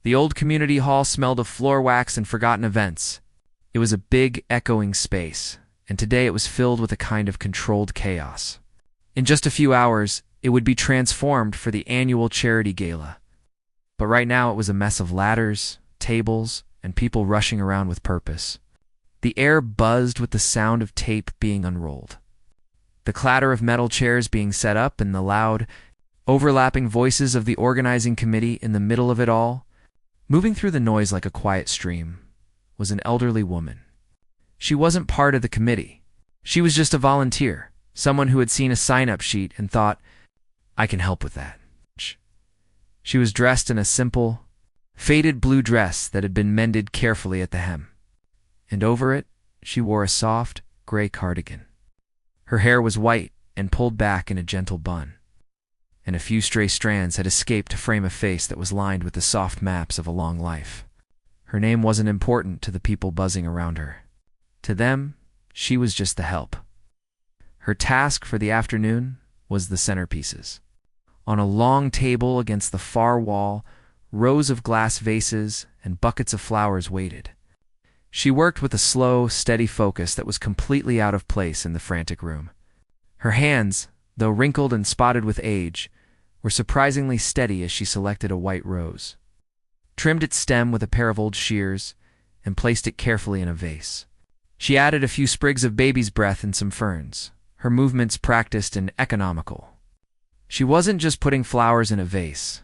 The old community hall smelled of floor wax and forgotten events. It was a big, echoing space, and today it was filled with a kind of controlled chaos. In just a few hours, it would be transformed for the annual charity gala. But right now it was a mess of ladders, tables, and people rushing around with purpose. The air buzzed with the sound of tape being unrolled, the clatter of metal chairs being set up, and the loud, overlapping voices of the organizing committee in the middle of it all. Moving through the noise like a quiet stream was an elderly woman. She wasn't part of the committee. She was just a volunteer, someone who had seen a sign-up sheet and thought, "I can help with that." She was dressed in a simple, faded blue dress that had been mended carefully at the hem, and over it she wore a soft, gray cardigan. Her hair was white and pulled back in a gentle bun, and a few stray strands had escaped to frame a face that was lined with the soft maps of a long life. Her name wasn't important to the people buzzing around her. To them, she was just the help. Her task for the afternoon was the centerpieces. On a long table against the far wall, rows of glass vases and buckets of flowers waited. She worked with a slow, steady focus that was completely out of place in the frantic room. Her hands, though wrinkled and spotted with age, were surprisingly steady as she selected a white rose, trimmed its stem with a pair of old shears, and placed it carefully in a vase. She added a few sprigs of baby's breath and some ferns, her movements practiced and economical. She wasn't just putting flowers in a vase.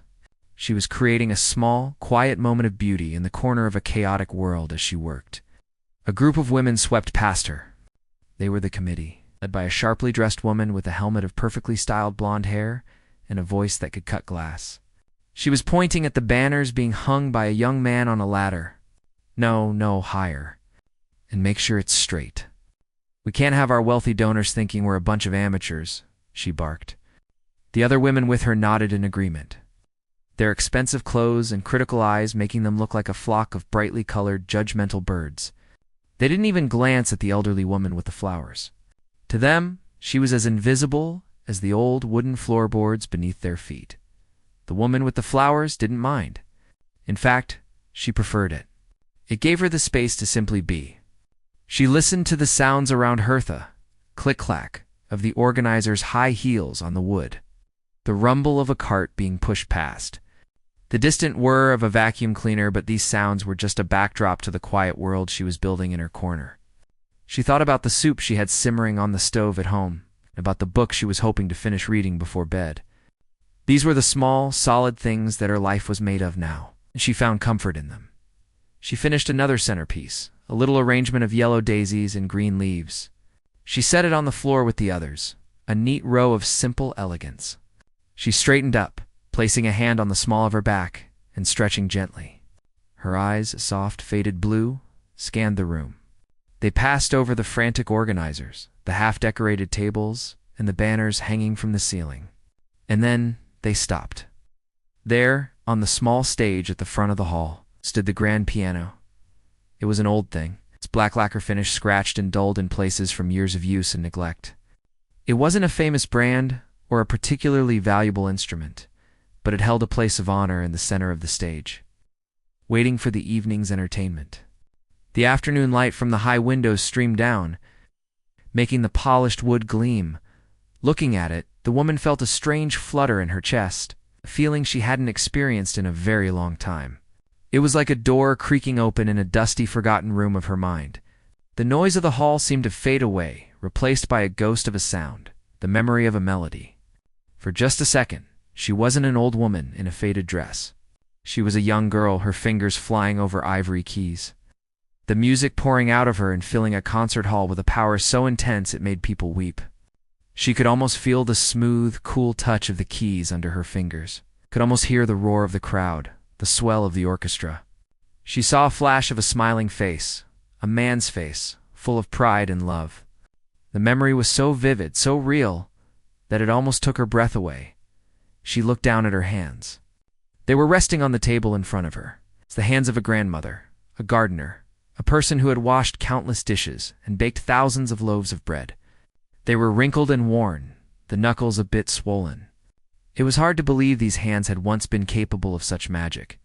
She was creating a small, quiet moment of beauty in the corner of a chaotic world as she worked. A group of women swept past her. They were the committee, led by a sharply dressed woman with a helmet of perfectly styled blonde hair and a voice that could cut glass. She was pointing at the banners being hung by a young man on a ladder. No, higher. And make sure it's straight. We can't have our wealthy donors thinking we're a bunch of amateurs, she barked. The other women with her nodded in agreement, their expensive clothes and critical eyes making them look like a flock of brightly colored, judgmental birds. They didn't even glance at the elderly woman with the flowers. To them, she was as invisible as the old wooden floorboards beneath their feet. The woman with the flowers didn't mind. In fact, she preferred it. It gave her the space to simply be. She listened to the sounds around Hertha, click-clack, of the organizer's high heels on the wood, the rumble of a cart being pushed past, the distant whir of a vacuum cleaner, but these sounds were just a backdrop to the quiet world she was building in her corner. She thought about the soup she had simmering on the stove at home, about the book she was hoping to finish reading before bed. These were the small, solid things that her life was made of now, and she found comfort in them. She finished another centerpiece, a little arrangement of yellow daisies and green leaves. She set it on the floor with the others, a neat row of simple elegance. She straightened up, placing a hand on the small of her back and stretching gently. Her eyes, soft, faded blue, scanned the room. They passed over the frantic organizers, the half-decorated tables, and the banners hanging from the ceiling. And then they stopped. There, on the small stage at the front of the hall, stood the grand piano. It was an old thing, its black lacquer finish scratched and dulled in places from years of use and neglect. It wasn't a famous brand or a particularly valuable instrument, but it held a place of honor in the center of the stage, waiting for the evening's entertainment. The afternoon light from the high windows streamed down, making the polished wood gleam. Looking at it, the woman felt a strange flutter in her chest, a feeling she hadn't experienced in a very long time. It was like a door creaking open in a dusty, forgotten room of her mind. The noise of the hall seemed to fade away, replaced by a ghost of a sound, the memory of a melody. For just a second, she wasn't an old woman in a faded dress. She was a young girl, her fingers flying over ivory keys, the music pouring out of her and filling a concert hall with a power so intense it made people weep. She could almost feel the smooth, cool touch of the keys under her fingers, could almost hear the roar of the crowd, the swell of the orchestra. She saw a flash of a smiling face, a man's face, full of pride and love. The memory was so vivid, so real, that it almost took her breath away. She looked down at her hands. They were resting on the table in front of her. It's the hands of a grandmother, a gardener, a person who had washed countless dishes and baked thousands of loaves of bread. They were wrinkled and worn, the knuckles a bit swollen. It was hard to believe these hands had once been capable of such magic.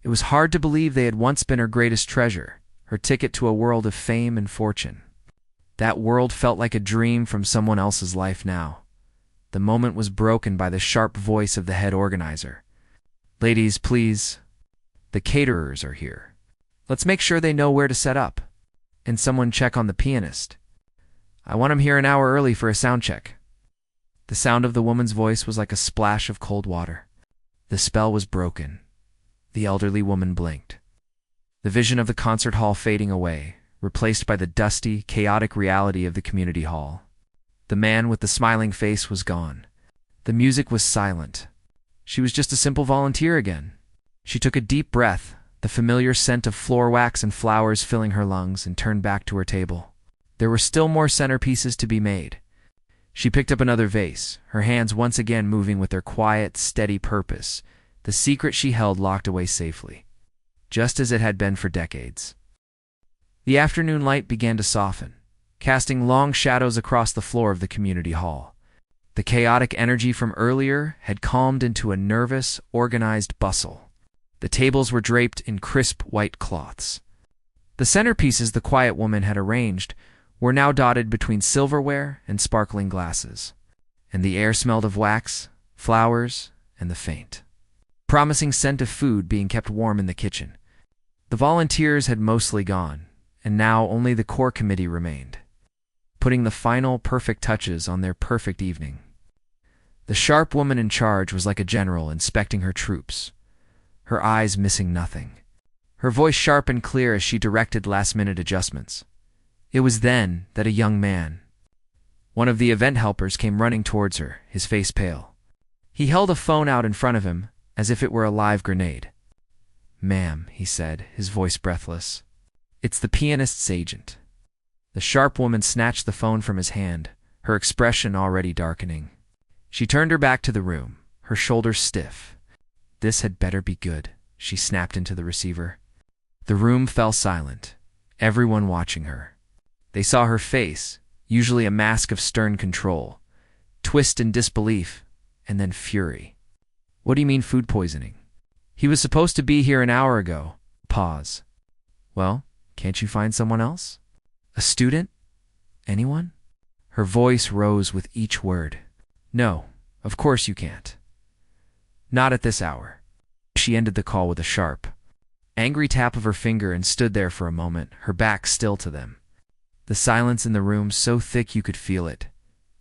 It was hard to believe they had once been her greatest treasure, her ticket to a world of fame and fortune. That world felt like a dream from someone else's life now. The moment was broken by the sharp voice of the head organizer. "Ladies, please. The caterers are here. Let's make sure they know where to set up. And someone check on the pianist. I want him here an hour early for a sound check." The sound of the woman's voice was like a splash of cold water. The spell was broken. The elderly woman blinked. The vision of the concert hall fading away, replaced by the dusty, chaotic reality of the community hall. The man with the smiling face was gone. The music was silent. She was just a simple volunteer again. She took a deep breath, the familiar scent of floor wax and flowers filling her lungs, and turned back to her table. There were still more centerpieces to be made. She picked up another vase, her hands once again moving with their quiet, steady purpose, the secret she held locked away safely, just as it had been for decades. The afternoon light began to soften, casting long shadows across the floor of the community hall. The chaotic energy from earlier had calmed into a nervous, organized bustle. The tables were draped in crisp white cloths. The centerpieces the quiet woman had arranged were now dotted between silverware and sparkling glasses, and the air smelled of wax, flowers, and the faint, promising scent of food being kept warm in the kitchen. The volunteers had mostly gone, and now only the core committee remained, putting the final perfect touches on their perfect evening. The sharp woman in charge was like a general inspecting her troops, her eyes missing nothing, her voice sharp and clear as she directed last-minute adjustments. It was then that a young man, one of the event helpers, came running towards her, his face pale. He held a phone out in front of him, as if it were a live grenade. "Ma'am," he said, his voice breathless. "It's the pianist's agent." The sharp woman snatched the phone from his hand, her expression already darkening. She turned her back to the room, her shoulders stiff. "This had better be good," she snapped into the receiver. The room fell silent, everyone watching her. They saw her face, usually a mask of stern control, twist in disbelief, and then fury. "What do you mean food poisoning? He was supposed to be here an hour ago." Pause. "Well, can't you find someone else? A student? Anyone?" Her voice rose with each word. "No, of course you can't. Not at this hour." She ended the call with a sharp, angry tap of her finger and stood there for a moment, her back still to them. The silence in the room so thick you could feel it.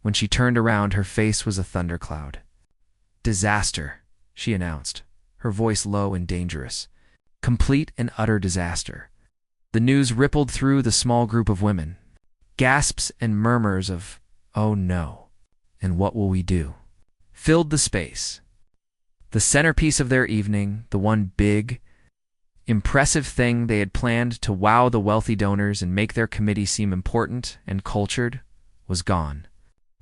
When she turned around, her face was a thundercloud. "Disaster," she announced, her voice low and dangerous. "Complete and utter disaster." The news rippled through the small group of women. Gasps and murmurs of, "Oh no, and what will we do?" filled the space. The centerpiece of their evening, the one big, impressive thing they had planned to wow the wealthy donors and make their committee seem important and cultured, was gone.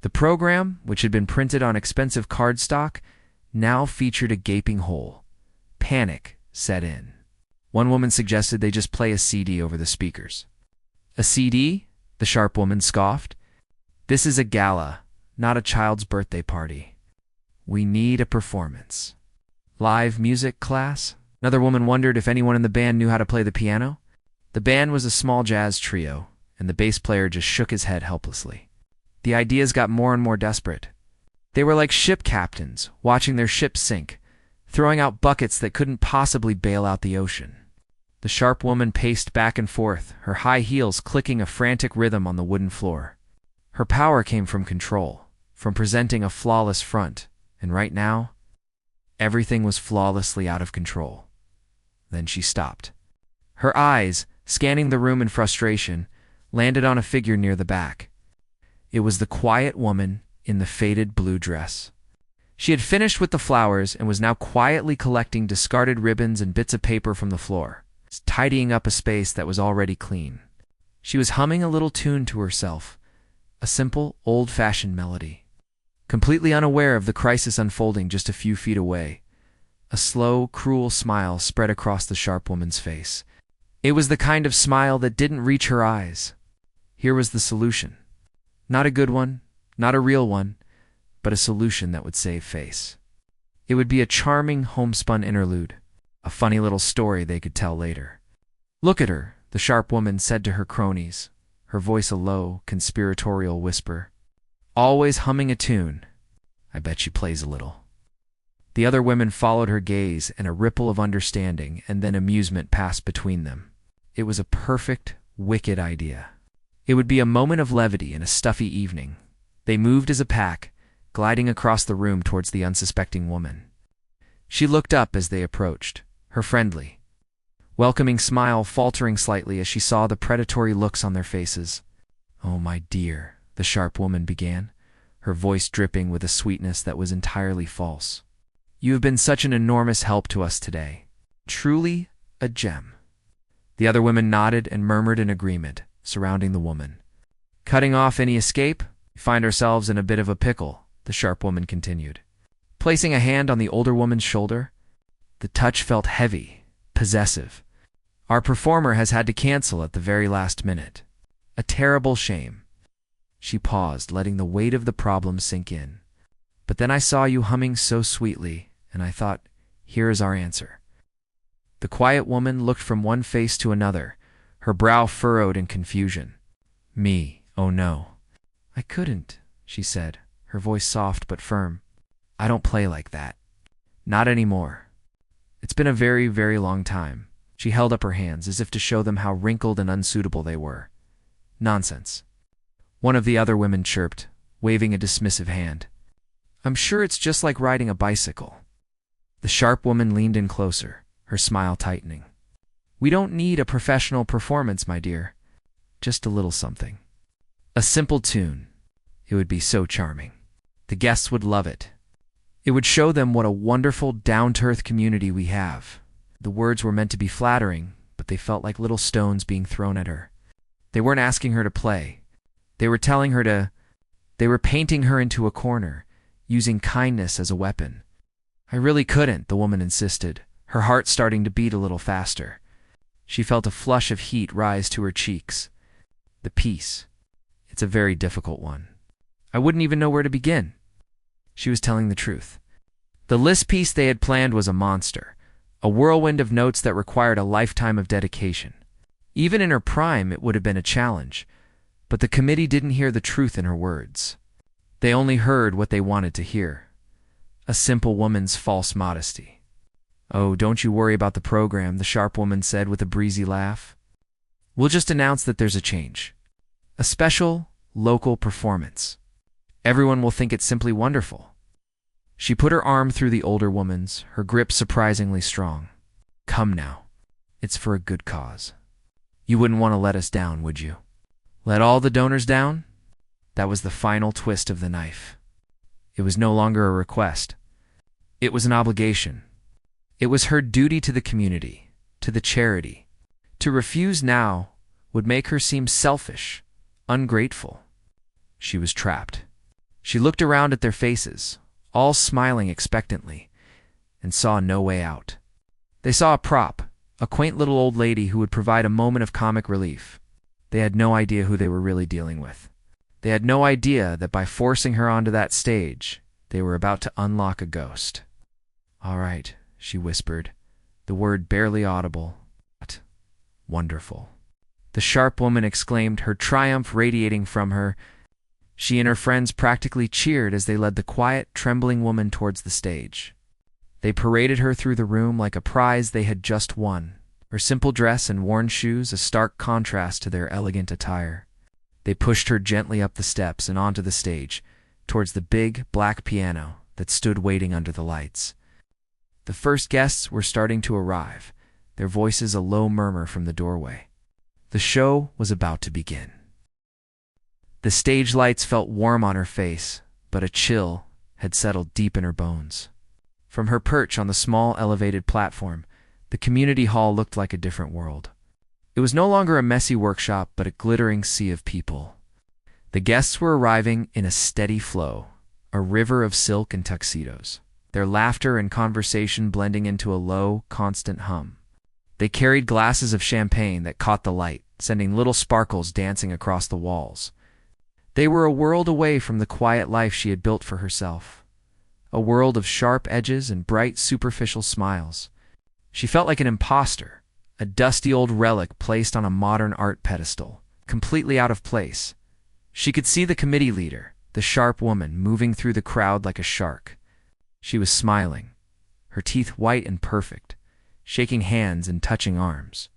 The program, which had been printed on expensive cardstock, now featured a gaping hole. Panic set in. One woman suggested they just play a CD over the speakers. "A CD?" the sharp woman scoffed. "This is a gala, not a child's birthday party. We need a performance." "Live music class?" Another woman wondered if anyone in the band knew how to play the piano. The band was a small jazz trio, and the bass player just shook his head helplessly. The ideas got more and more desperate. They were like ship captains watching their ship sink, throwing out buckets that couldn't possibly bail out the ocean. The sharp woman paced back and forth, her high heels clicking a frantic rhythm on the wooden floor. Her power came from control, from presenting a flawless front, and right now, everything was flawlessly out of control. Then she stopped. Her eyes, scanning the room in frustration, landed on a figure near the back. It was the quiet woman in the faded blue dress. She had finished with the flowers and was now quietly collecting discarded ribbons and bits of paper from the floor, tidying up a space that was already clean. She was humming a little tune to herself, a simple, old-fashioned melody. Completely unaware of the crisis unfolding just a few feet away, a slow, cruel smile spread across the sharp woman's face. It was the kind of smile that didn't reach her eyes. Here was the solution. Not a good one, not a real one, but a solution that would save face. It would be a charming homespun interlude, a funny little story they could tell later. "Look at her," the sharp woman said to her cronies, her voice a low, conspiratorial whisper. "Always humming a tune. I bet she plays a little." The other women followed her gaze, and a ripple of understanding and then amusement passed between them. It was a perfect, wicked idea. It would be a moment of levity in a stuffy evening. They moved as a pack, gliding across the room towards the unsuspecting woman. She looked up as they approached, her friendly, welcoming smile faltering slightly as she saw the predatory looks on their faces. "Oh, my dear," the sharp woman began, her voice dripping with a sweetness that was entirely false. "You have been such an enormous help to us today. Truly a gem." The other women nodded and murmured in agreement, surrounding the woman. "Cutting off any escape? We find ourselves in a bit of a pickle," the sharp woman continued, placing a hand on the older woman's shoulder. The touch felt heavy, possessive. "Our performer has had to cancel at the very last minute. A terrible shame." She paused, letting the weight of the problem sink in. "But then I saw you humming so sweetly, and I thought, here is our answer." The quiet woman looked from one face to another, her brow furrowed in confusion. "Me, oh no. I couldn't," she said, her voice soft but firm. "I don't play like that. Not anymore. It's been a very, very long time." She held up her hands as if to show them how wrinkled and unsuitable they were. "Nonsense," one of the other women chirped, waving a dismissive hand. "I'm sure it's just like riding a bicycle." The sharp woman leaned in closer, her smile tightening. "We don't need a professional performance, my dear. Just a little something. A simple tune. It would be so charming. The guests would love it. It would show them what a wonderful, down-to-earth community we have." The words were meant to be flattering, but they felt like little stones being thrown at her. They weren't asking her to play. They were telling her to... They were painting her into a corner, using kindness as a weapon. "I really couldn't," the woman insisted, her heart starting to beat a little faster. She felt a flush of heat rise to her cheeks. "The piece. It's a very difficult one. I wouldn't even know where to begin." She was telling the truth. The Liszt piece they had planned was a monster, a whirlwind of notes that required a lifetime of dedication. Even in her prime, it would have been a challenge, but the committee didn't hear the truth in her words. They only heard what they wanted to hear. A simple woman's false modesty. "Oh, don't you worry about the program," the sharp woman said with a breezy laugh. "We'll just announce that there's a change. A special, local performance. Everyone will think it's simply wonderful." She put her arm through the older woman's, her grip surprisingly strong. "Come now. It's for a good cause. You wouldn't want to let us down, would you?" Let all the donors down? That was the final twist of the knife. It was no longer a request. It was an obligation. It was her duty to the community, to the charity. To refuse now would make her seem selfish, ungrateful. She was trapped. She looked around at their faces, all smiling expectantly, and saw no way out. They saw a prop, a quaint little old lady who would provide a moment of comic relief. They had no idea who they were really dealing with. They had no idea that by forcing her onto that stage, they were about to unlock a ghost. "All right," she whispered, the word barely audible. "Wonderful." The sharp woman exclaimed, her triumph radiating from her. She and her friends practically cheered as they led the quiet, trembling woman towards the stage. They paraded her through the room like a prize they had just won, her simple dress and worn shoes a stark contrast to their elegant attire. They pushed her gently up the steps and onto the stage, towards the big, black piano that stood waiting under the lights. The first guests were starting to arrive, their voices a low murmur from the doorway. The show was about to begin. The stage lights felt warm on her face, but a chill had settled deep in her bones. From her perch on the small elevated platform, the community hall looked like a different world. It was no longer a messy workshop, but a glittering sea of people. The guests were arriving in a steady flow, a river of silk and tuxedos, their laughter and conversation blending into a low, constant hum. They carried glasses of champagne that caught the light, sending little sparkles dancing across the walls. They were a world away from the quiet life she had built for herself, a world of sharp edges and bright, superficial smiles. She felt like an imposter, a dusty old relic placed on a modern art pedestal, completely out of place. She could see the committee leader, the sharp woman, moving through the crowd like a shark. She was smiling, her teeth white and perfect, shaking hands and touching arms.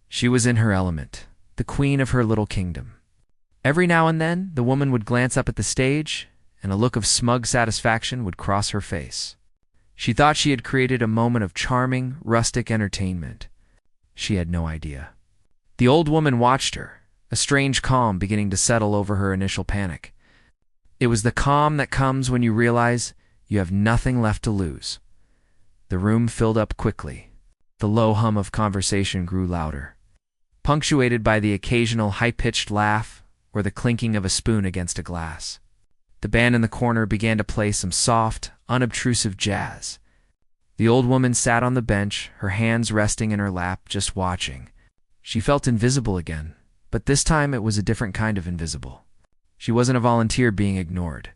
She was in her element, the queen of her little kingdom. Every now and then, the woman would glance up at the stage, and a look of smug satisfaction would cross her face. She thought she had created a moment of charming, rustic entertainment. She had no idea. The old woman watched her, a strange calm beginning to settle over her initial panic. It was the calm that comes when you realize you have nothing left to lose. The room filled up quickly. The low hum of conversation grew louder, punctuated by the occasional high-pitched laugh or the clinking of a spoon against a glass. The band in the corner began to play some soft, unobtrusive jazz. The old woman sat on the bench, her hands resting in her lap, just watching. She felt invisible again, but this time it was a different kind of invisible. She wasn't a volunteer being ignored.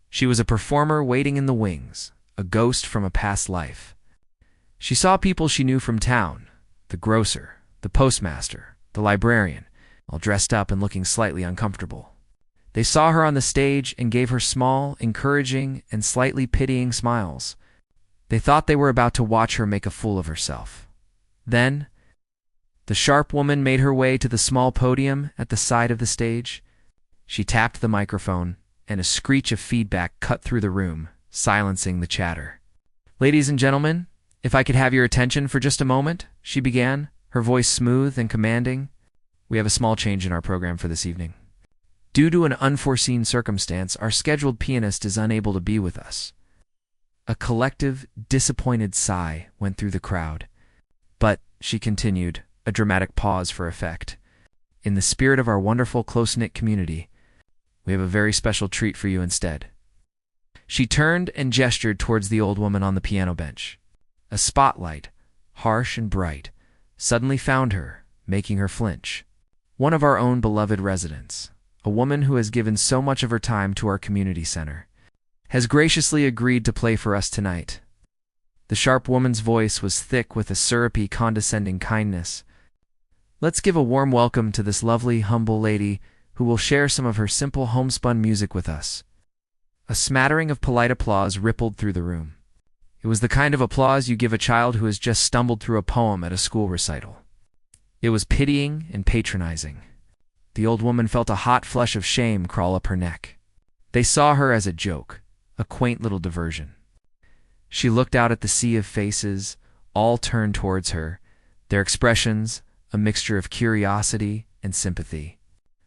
She was a performer waiting in the wings, a ghost from a past life. She saw people she knew from town, the grocer, the postmaster, the librarian, all dressed up and looking slightly uncomfortable. They saw her on the stage and gave her small, encouraging, and slightly pitying smiles. They thought they were about to watch her make a fool of herself. Then, the sharp woman made her way to the small podium at the side of the stage. She tapped the microphone, and a screech of feedback cut through the room, silencing the chatter. "Ladies and gentlemen, if I could have your attention for just a moment," she began, her voice smooth and commanding. "We have a small change in our program for this evening. Due to an unforeseen circumstance, our scheduled pianist is unable to be with us." A collective, disappointed sigh went through the crowd. "But," she continued, a dramatic pause for effect, "in the spirit of our wonderful close-knit community, we have a very special treat for you instead." She turned and gestured towards the old woman on the piano bench. A spotlight, harsh and bright, suddenly found her, making her flinch. One of our own beloved residents, a woman who has given so much of her time to our community center, has graciously agreed to play for us tonight. The sharp woman's voice was thick with a syrupy, condescending kindness. "Let's give a warm welcome to this lovely, humble lady who will share some of her simple homespun music with us." A smattering of polite applause rippled through the room. It was the kind of applause you give a child who has just stumbled through a poem at a school recital. It was pitying and patronizing. The old woman felt a hot flush of shame crawl up her neck. They saw her as a joke, a quaint little diversion. She looked out at the sea of faces, all turned towards her, their expressions a mixture of curiosity and sympathy.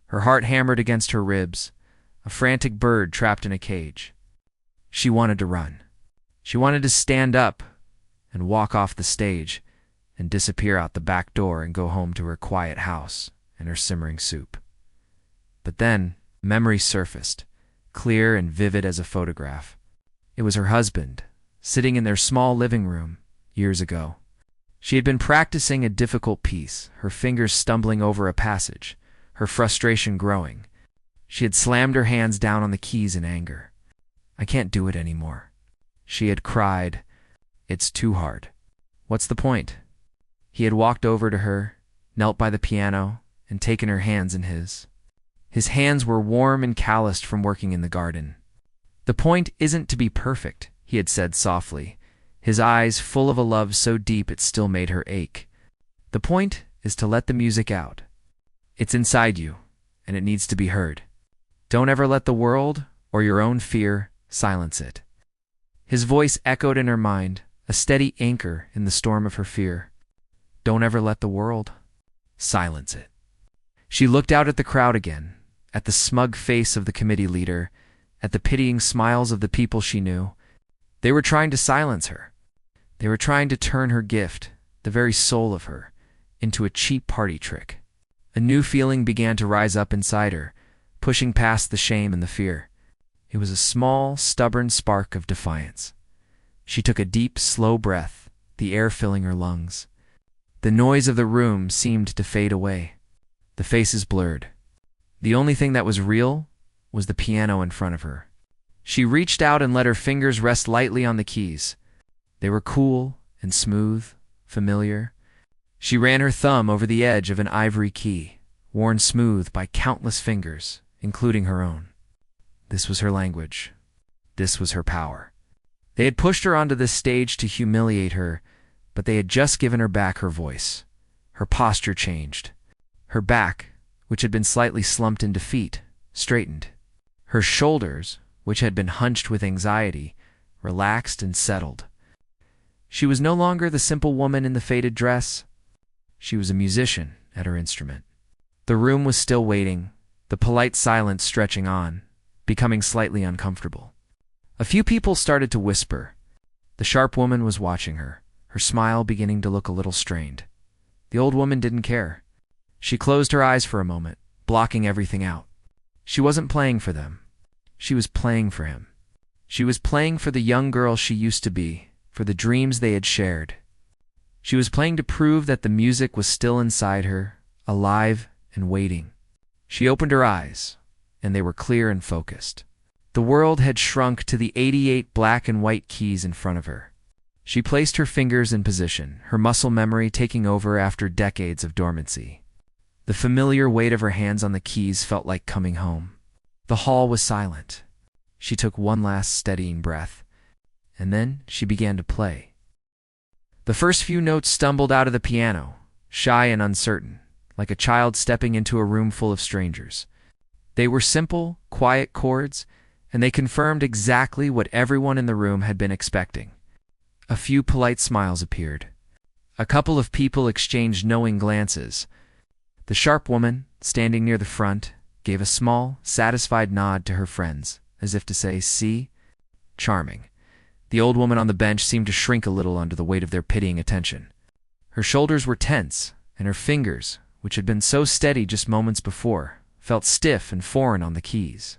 Her heart hammered against her ribs, a frantic bird trapped in a cage. She wanted to run. She wanted to stand up and walk off the stage and disappear out the back door and go home to her quiet house and her simmering soup. But then memory surfaced, clear and vivid as a photograph. It was her husband, sitting in their small living room years ago. She had been practicing a difficult piece, her fingers stumbling over a passage, her frustration growing. She had slammed her hands down on the keys in anger. "I can't do it anymore," she had cried. "It's too hard." "What's the point?" He had walked over to her, knelt by the piano, and taken her hands in his. His hands were warm and calloused from working in the garden. "The point isn't to be perfect," he had said softly, his eyes full of a love so deep it still made her ache. "The point is to let the music out. It's inside you, and it needs to be heard. Don't ever let the world or your own fear silence it." His voice echoed in her mind, a steady anchor in the storm of her fear. Don't ever let the world silence it. She looked out at the crowd again, at the smug face of the committee leader, at the pitying smiles of the people she knew. They were trying to silence her. They were trying to turn her gift, the very soul of her, into a cheap party trick. A new feeling began to rise up inside her, pushing past the shame and the fear. It was a small, stubborn spark of defiance. She took a deep, slow breath, the air filling her lungs. The noise of the room seemed to fade away. The faces blurred. The only thing that was real was the piano in front of her. She reached out and let her fingers rest lightly on the keys. They were cool and smooth, familiar. She ran her thumb over the edge of an ivory key, worn smooth by countless fingers, including her own. This was her language. This was her power. They had pushed her onto this stage to humiliate her, but they had just given her back her voice. Her posture changed. Her back, which had been slightly slumped in defeat, straightened. Her shoulders, which had been hunched with anxiety, relaxed and settled. She was no longer the simple woman in the faded dress. She was a musician at her instrument. The room was still waiting, the polite silence stretching on, becoming slightly uncomfortable. A few people started to whisper. The sharp woman was watching her, her smile beginning to look a little strained. The old woman didn't care. She closed her eyes for a moment, blocking everything out. She wasn't playing for them. She was playing for him. She was playing for the young girl she used to be, for the dreams they had shared. She was playing to prove that the music was still inside her, alive and waiting. She opened her eyes, and they were clear and focused. The world had shrunk to the 88 black and white keys in front of her. She placed her fingers in position, her muscle memory taking over after decades of dormancy. The familiar weight of her hands on the keys felt like coming home. The hall was silent. She took one last steadying breath, and then she began to play. The first few notes stumbled out of the piano, shy and uncertain, like a child stepping into a room full of strangers. They were simple, quiet chords, and they confirmed exactly what everyone in the room had been expecting. A few polite smiles appeared. A couple of people exchanged knowing glances. The sharp woman, standing near the front, gave a small, satisfied nod to her friends, as if to say, "See? Charming." The old woman on the bench seemed to shrink a little under the weight of their pitying attention. Her shoulders were tense, and her fingers, which had been so steady just moments before, felt stiff and foreign on the keys.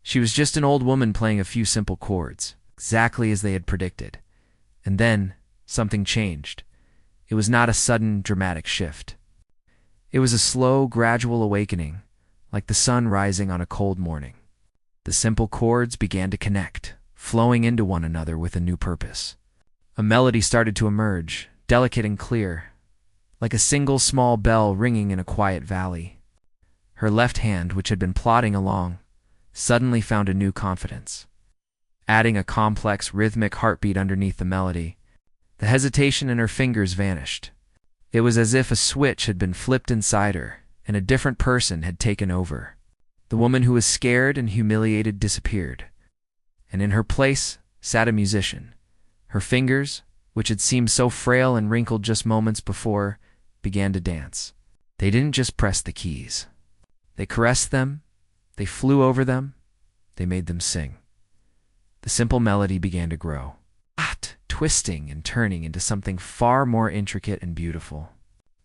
She was just an old woman playing a few simple chords, exactly as they had predicted. And then, something changed. It was not a sudden, dramatic shift. It was a slow, gradual awakening, like the sun rising on a cold morning. The simple chords began to connect, flowing into one another with a new purpose. A melody started to emerge, delicate and clear, like a single small bell ringing in a quiet valley. Her left hand, which had been plodding along, suddenly found a new confidence. Adding a complex, rhythmic heartbeat underneath the melody, the hesitation in her fingers vanished. It was as if a switch had been flipped inside her, and a different person had taken over. The woman who was scared and humiliated disappeared, and in her place sat a musician. Her fingers, which had seemed so frail and wrinkled just moments before, began to dance. They didn't just press the keys. They caressed them, they flew over them, they made them sing. The simple melody began to grow, twisting and turning into something far more intricate and beautiful.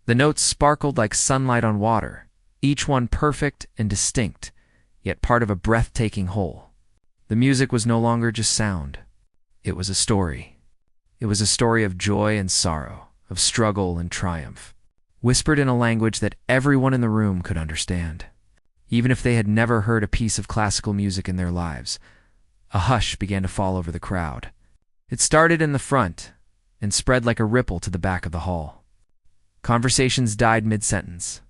The notes sparkled like sunlight on water, each one perfect and distinct, yet part of a breathtaking whole. The music was no longer just sound. It was a story. It was a story of joy and sorrow, of struggle and triumph, whispered in a language that everyone in the room could understand. Even if they had never heard a piece of classical music in their lives, a hush began to fall over the crowd. It started in the front and spread like a ripple to the back of the hall. Conversations died mid-sentence.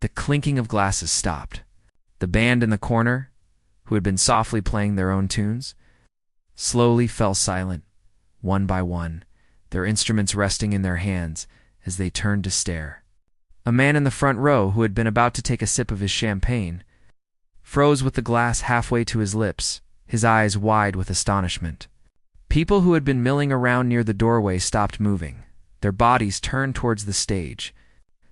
The clinking of glasses stopped. The band in the corner, who had been softly playing their own tunes, slowly fell silent, one by one, their instruments resting in their hands as they turned to stare. A man in the front row, who had been about to take a sip of his champagne, froze with the glass halfway to his lips, his eyes wide with astonishment. People who had been milling around near the doorway stopped moving, their bodies turned towards the stage,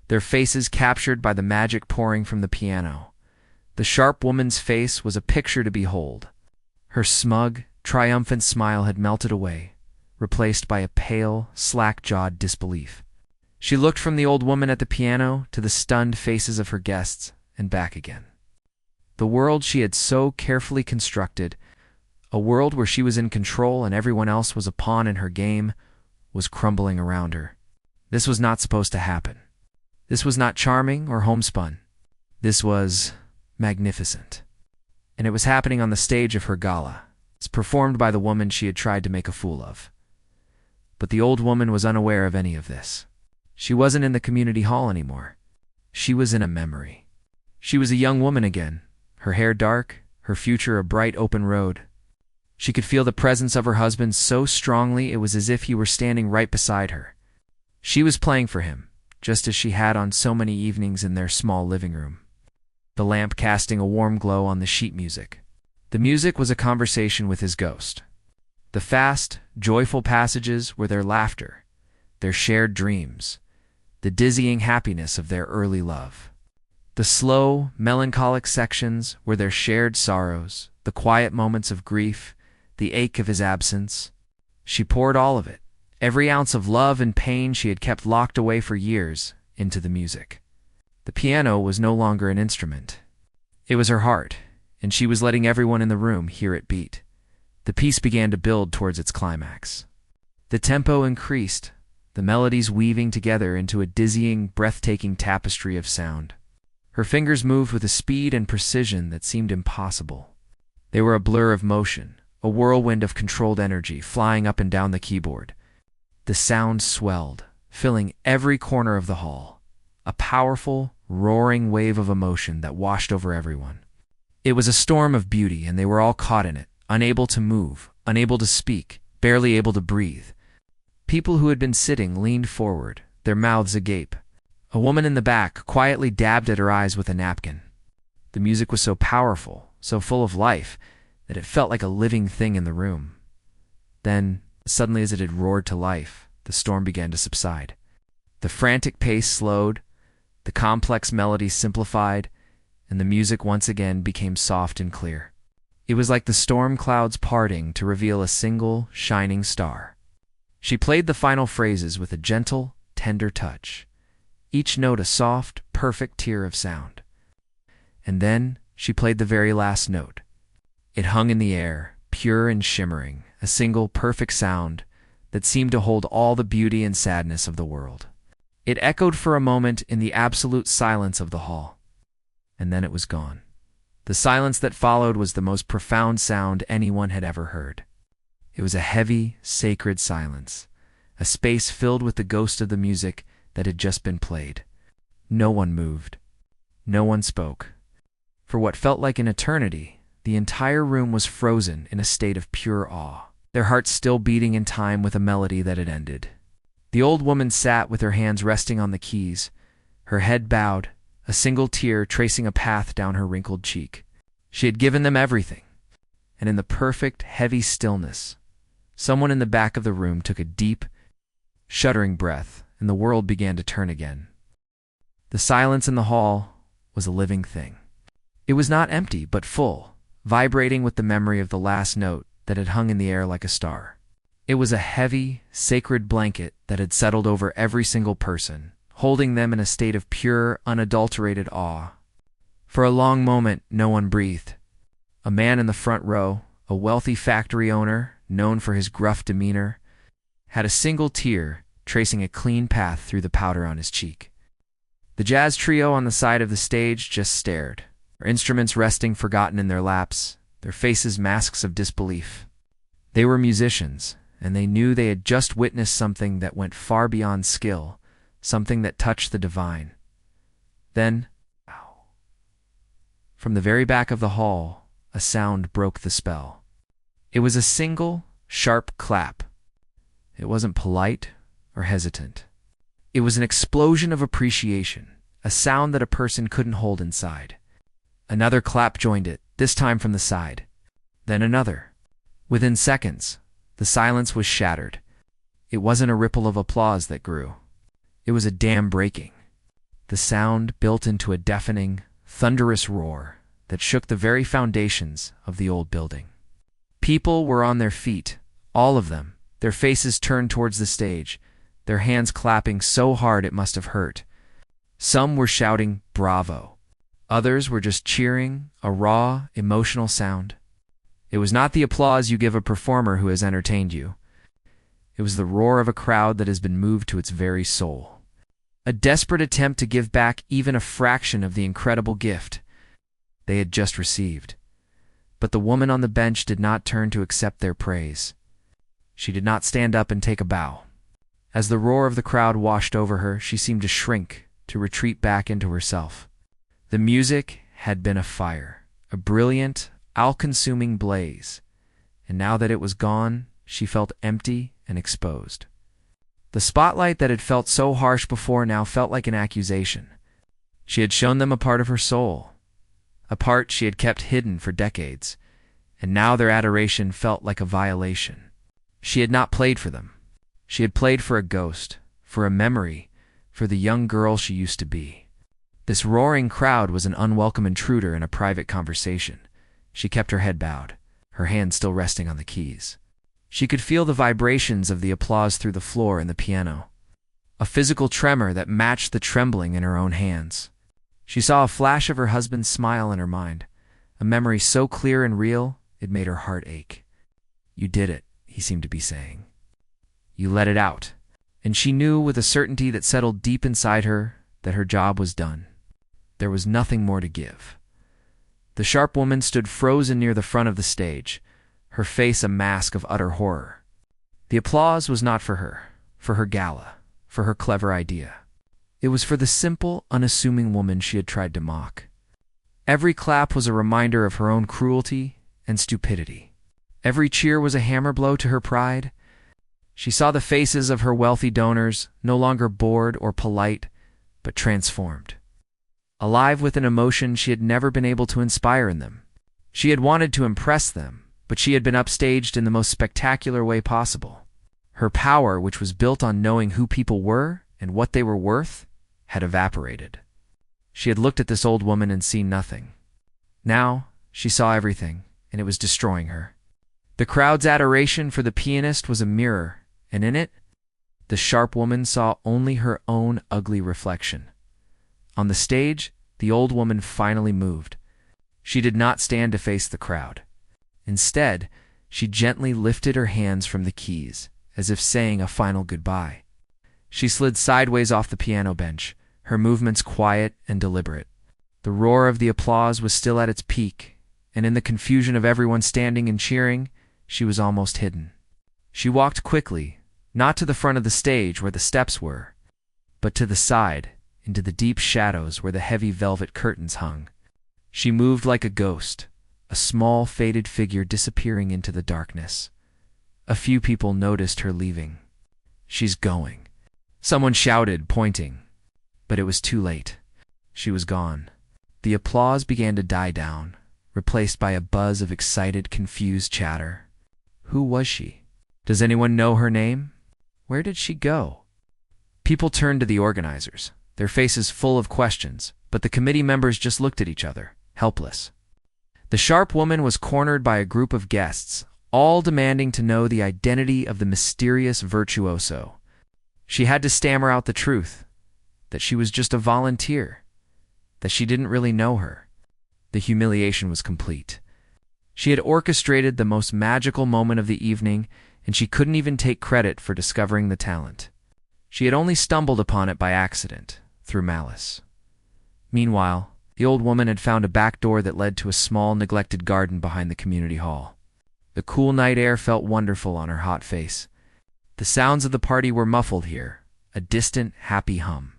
their faces captured by the magic pouring from the piano. The sharp woman's face was a picture to behold. Her smug, triumphant smile had melted away, replaced by a pale, slack-jawed disbelief. She looked from the old woman at the piano to the stunned faces of her guests and back again. The world she had so carefully constructed, a world where she was in control and everyone else was a pawn in her game, was crumbling around her. This was not supposed to happen. This was not charming or homespun. This was magnificent. And it was happening on the stage of her gala. It's performed by the woman she had tried to make a fool of. But the old woman was unaware of any of this. She wasn't in the community hall anymore. She was in a memory. She was a young woman again, her hair dark, her future a bright open road. She could feel the presence of her husband so strongly it was as if he were standing right beside her. She was playing for him, just as she had on so many evenings in their small living room, the lamp casting a warm glow on the sheet music. The music was a conversation with his ghost. The fast, joyful passages were their laughter, their shared dreams, the dizzying happiness of their early love. The slow, melancholic sections were their shared sorrows, the quiet moments of grief, the ache of his absence. She poured all of it, every ounce of love and pain she had kept locked away for years, into the music. The piano was no longer an instrument. It was her heart, and she was letting everyone in the room hear it beat. The piece began to build towards its climax. The tempo increased, the melodies weaving together into a dizzying, breathtaking tapestry of sound. Her fingers moved with a speed and precision that seemed impossible. They were a blur of motion, a whirlwind of controlled energy flying up and down the keyboard. The sound swelled, filling every corner of the hall, a powerful, roaring wave of emotion that washed over everyone. It was a storm of beauty, and they were all caught in it, unable to move, unable to speak, barely able to breathe. People who had been sitting leaned forward, their mouths agape. A woman in the back quietly dabbed at her eyes with a napkin. The music was so powerful, so full of life, that it felt like a living thing in the room. Then, suddenly as it had roared to life, the storm began to subside. The frantic pace slowed, the complex melody simplified, and the music once again became soft and clear. It was like the storm clouds parting to reveal a single, shining star. She played the final phrases with a gentle, tender touch, each note a soft, perfect tear of sound. And then she played the very last note. It hung in the air, pure and shimmering, a single, perfect sound that seemed to hold all the beauty and sadness of the world. It echoed for a moment in the absolute silence of the hall, and then it was gone. The silence that followed was the most profound sound anyone had ever heard. It was a heavy, sacred silence, a space filled with the ghost of the music that had just been played. No one moved. No one spoke. For what felt like an eternity, the entire room was frozen in a state of pure awe, their hearts still beating in time with a melody that had ended. The old woman sat with her hands resting on the keys, her head bowed, a single tear tracing a path down her wrinkled cheek. She had given them everything, and in the perfect, heavy stillness, someone in the back of the room took a deep, shuddering breath, and the world began to turn again. The silence in the hall was a living thing. It was not empty, but full, vibrating with the memory of the last note that had hung in the air like a star. It was a heavy, sacred blanket that had settled over every single person, holding them in a state of pure, unadulterated awe. For a long moment, no one breathed. A man in the front row, a wealthy factory owner, known for his gruff demeanor, had a single tear tracing a clean path through the powder on his cheek. The jazz trio on the side of the stage just stared, their instruments resting forgotten in their laps, their faces masks of disbelief. They were musicians, and they knew they had just witnessed something that went far beyond skill, something that touched the divine. Then, from the very back of the hall, a sound broke the spell. It was a single, sharp clap. It wasn't polite or hesitant. It was an explosion of appreciation, a sound that a person couldn't hold inside. Another clap joined it, this time from the side. Then another. Within seconds, the silence was shattered. It wasn't a ripple of applause that grew. It was a dam breaking. The sound built into a deafening, thunderous roar that shook the very foundations of the old building. People were on their feet, all of them, their faces turned towards the stage, their hands clapping so hard it must have hurt. Some were shouting, "Bravo." Others were just cheering, a raw, emotional sound. It was not the applause you give a performer who has entertained you. It was the roar of a crowd that has been moved to its very soul. A desperate attempt to give back even a fraction of the incredible gift they had just received. But the woman on the bench did not turn to accept their praise. She did not stand up and take a bow. As the roar of the crowd washed over her, she seemed to shrink, to retreat back into herself. The music had been a fire, a brilliant, all-consuming blaze, and now that it was gone, she felt empty and exposed. The spotlight that had felt so harsh before now felt like an accusation. She had shown them a part of her soul, a part she had kept hidden for decades, and now their adoration felt like a violation. She had not played for them. She had played for a ghost, for a memory, for the young girl she used to be. This roaring crowd was an unwelcome intruder in a private conversation. She kept her head bowed, her hand still resting on the keys. She could feel the vibrations of the applause through the floor and the piano, a physical tremor that matched the trembling in her own hands. She saw a flash of her husband's smile in her mind, a memory so clear and real it made her heart ache. "You did it," he seemed to be saying. "You let it out." And she knew with a certainty that settled deep inside her that her job was done. There was nothing more to give. The sharp woman stood frozen near the front of the stage, her face a mask of utter horror. The applause was not for her gala, for her clever idea. It was for the simple, unassuming woman she had tried to mock. Every clap was a reminder of her own cruelty and stupidity. Every cheer was a hammer blow to her pride. She saw the faces of her wealthy donors, no longer bored or polite, but transformed, alive with an emotion she had never been able to inspire in them. She had wanted to impress them, but she had been upstaged in the most spectacular way possible. Her power, which was built on knowing who people were and what they were worth, had evaporated. She had looked at this old woman and seen nothing. Now she saw everything, and it was destroying her. The crowd's adoration for the pianist was a mirror, and in it, the sharp woman saw only her own ugly reflection. On the stage, the old woman finally moved. She did not stand to face the crowd. Instead, she gently lifted her hands from the keys, as if saying a final goodbye. She slid sideways off the piano bench, her movements quiet and deliberate. The roar of the applause was still at its peak, and in the confusion of everyone standing and cheering, she was almost hidden. She walked quickly, not to the front of the stage where the steps were, but to the side, into the deep shadows where the heavy velvet curtains hung. She moved like a ghost, a small, faded figure disappearing into the darkness. A few people noticed her leaving. "She's going," someone shouted, pointing. But it was too late. She was gone. The applause began to die down, replaced by a buzz of excited, confused chatter. Who was she? Does anyone know her name? Where did she go? People turned to the organizers, their faces full of questions, but the committee members just looked at each other, helpless. The sharp woman was cornered by a group of guests, all demanding to know the identity of the mysterious Virtuoso. She had to stammer out the truth, that she was just a volunteer, that she didn't really know her. The humiliation was complete. She had orchestrated the most magical moment of the evening, and she couldn't even take credit for discovering the talent. She had only stumbled upon it by accident, through malice. Meanwhile, the old woman had found a back door that led to a small, neglected garden behind the community hall. The cool night air felt wonderful on her hot face. The sounds of the party were muffled here, a distant, happy hum.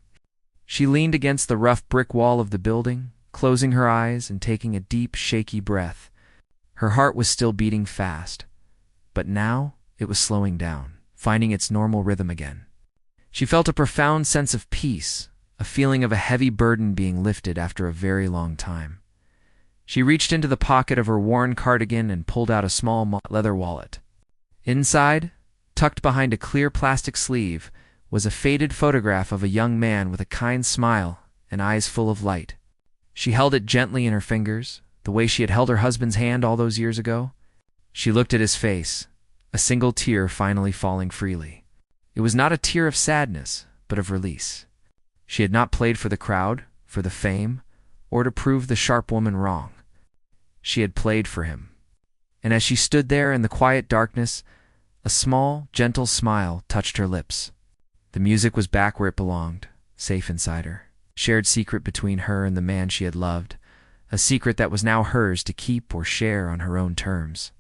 She leaned against the rough brick wall of the building, closing her eyes and taking a deep, shaky breath. Her heart was still beating fast, but now it was slowing down, finding its normal rhythm again. She felt a profound sense of peace, a feeling of a heavy burden being lifted after a very long time. She reached into the pocket of her worn cardigan and pulled out a small leather wallet. Inside, tucked behind a clear plastic sleeve, was a faded photograph of a young man with a kind smile and eyes full of light. She held it gently in her fingers, the way she had held her husband's hand all those years ago. She looked at his face, a single tear finally falling freely. It was not a tear of sadness, but of release. She had not played for the crowd, for the fame, or to prove the sharp woman wrong. She had played for him. And as she stood there in the quiet darkness, a small, gentle smile touched her lips. The music was back where it belonged, safe inside her. Shared secret between her and the man she had loved, a secret that was now hers to keep or share on her own terms.